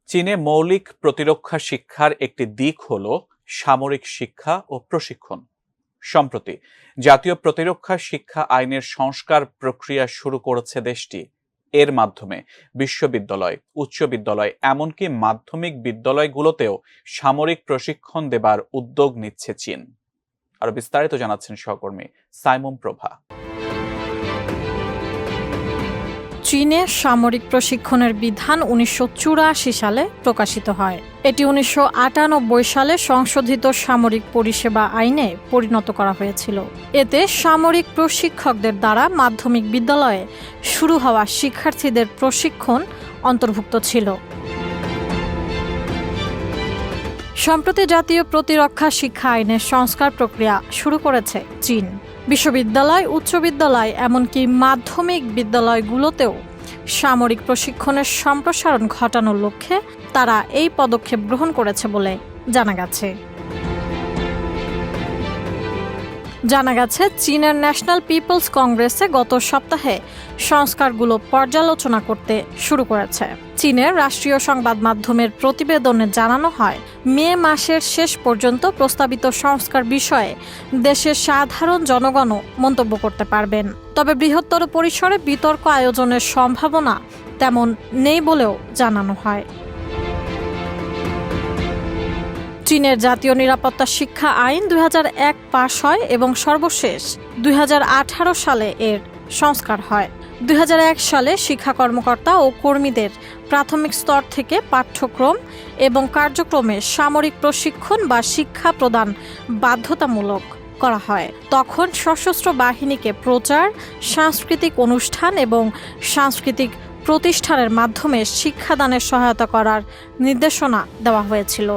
চীনে মৌলিক প্রতিরক্ষা শিক্ষার একটি দিক হল সামরিক শিক্ষা ও প্রশিক্ষণ। সম্প্রতি জাতীয় প্রতিরক্ষা শিক্ষা আইনের সংস্কার প্রক্রিয়া শুরু করেছে দেশটি। এর মাধ্যমে বিশ্ববিদ্যালয়, উচ্চ বিদ্যালয়, এমনকি মাধ্যমিক বিদ্যালয়গুলোতেও সামরিক প্রশিক্ষণ দেবার উদ্যোগ নিচ্ছে চীন। আরো বিস্তারিত জানাচ্ছেন সহকর্মী সাইমন প্রভা। চীনে সামরিক প্রশিক্ষণের বিধান 1984 সালে প্রকাশিত হয়। এটি 1998 সালে সংশোধিত সামরিক পরিষেবা আইনে পরিণত করা হয়েছিল। এতে সামরিক প্রশিক্ষকদের দ্বারা মাধ্যমিক বিদ্যালয়ে শুরু হওয়া শিক্ষার্থীদের প্রশিক্ষণ অন্তর্ভুক্ত ছিল। সম্প্রতি জাতীয় প্রতিরক্ষা শিক্ষা আইনের সংস্কার প্রক্রিয়া শুরু করেছে চীন। বিশ্ববিদ্যালয়, উচ্চ বিদ্যালয়, এমনকি মাধ্যমিক বিদ্যালয়গুলোতেও সামরিক প্রশিক্ষণের সম্প্রসারণ ঘটানোর লক্ষ্যে তারা এই পদক্ষেপ গ্রহণ করেছে বলে জানা গেছে। চীনের ন্যাশনাল পিপলস কংগ্রেসে গত সপ্তাহে সংস্কারগুলো পর্যালোচনা করতে শুরু করেছে। চীনের রাষ্ট্রীয় সংবাদ মাধ্যমের প্রতিবেদনে জানানো হয়, মে মাসের শেষ পর্যন্ত প্রস্তাবিত সংস্কার বিষয়ে দেশের সাধারণ জনগণও মন্তব্য করতে পারবেন। তবে বৃহত্তর পরিসরে বিতর্ক আয়োজনের সম্ভাবনা তেমন নেই বলেও জানানো হয়। চীনের জাতীয় নিরাপত্তা শিক্ষা আইন 2001 পাশ হয় এবং সর্বশেষ 2018 সালে এর সংস্কার হয়। 2001 সালে শিক্ষা কর্মকর্তা ও কর্মীদের প্রাথমিক স্তর থেকে পাঠ্যক্রম এবং কার্যক্রমে সামরিক প্রশিক্ষণ বা শিক্ষা প্রদান বাধ্যতামূলক করা হয়। তখন সশস্ত্র বাহিনীকে প্রচার, সাংস্কৃতিক অনুষ্ঠান এবং সাংস্কৃতিক প্রতিষ্ঠানের মাধ্যমে শিক্ষাদানের সহায়তা করার নির্দেশনা দেওয়া হয়েছিল।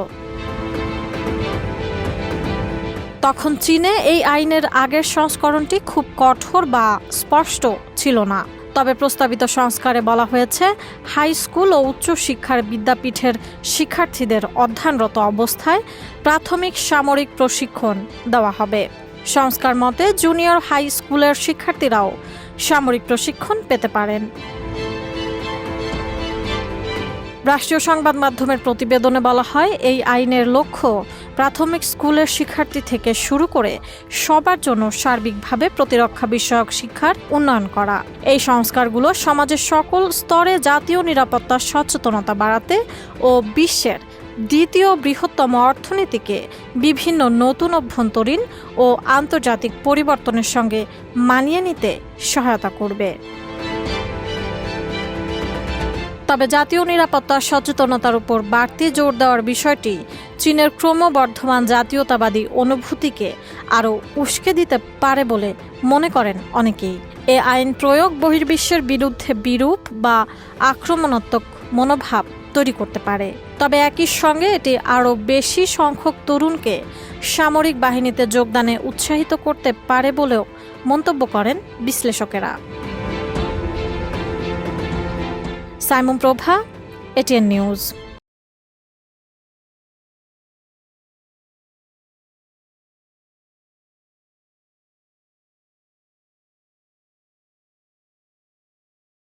তখন চীনে এই আইনের আগের সংস্করণটি খুব কঠোর বা স্পষ্ট ছিল না। তবে প্রস্তাবিত সংস্কারে বলা হয়েছে, হাই স্কুল ও উচ্চ শিক্ষার বিদ্যাপীঠের শিক্ষার্থীদের অধ্যয়নরত অবস্থায় প্রাথমিক সামরিক প্রশিক্ষণ দেওয়া হবে। সংস্কার মতে জুনিয়র হাই স্কুলের শিক্ষার্থীরাও সামরিক প্রশিক্ষণ পেতে পারেন। রাষ্ট্রীয় সংবাদ মাধ্যমের প্রতিবেদনে বলা হয়, এই আইনের লক্ষ্য প্রাথমিক স্কুলের শিক্ষার্থী থেকে শুরু করে সবার জন্য সার্বিকভাবে প্রতিরক্ষা বিষয়ক শিক্ষার উন্নয়ন করা। এই সংস্কারগুলো সমাজের সকল স্তরে জাতীয় নিরাপত্তার সচেতনতা বাড়াতে ও বিশ্বের দ্বিতীয় বৃহত্তম অর্থনীতিকে বিভিন্ন নতুন অভ্যন্তরীণ ও আন্তর্জাতিক পরিবর্তনের সঙ্গে মানিয়ে নিতে সহায়তা করবে। তবে জাতীয় নিরাপত্তা সচেতনতার উপর বাড়তি জোর দেওয়ার বিষয়টি চীনের ক্রমবর্ধমান জাতীয়তাবাদী অনুভূতিকে আরও উস্কে দিতে পারে বলে মনে করেন অনেকেই। এ আইন প্রয়োগ বহির্বিশ্বের বিরুদ্ধে বিরূপ বা আক্রমণাত্মক মনোভাব তৈরি করতে পারে। তবে একই সঙ্গে এটি আরও বেশি সংখ্যক তরুণকে সামরিক বাহিনীতে যোগদানে উৎসাহিত করতে পারে বলেও মন্তব্য করেন বিশ্লেষকেরা। সাইমন প্রভা, এটিএন নিউজ।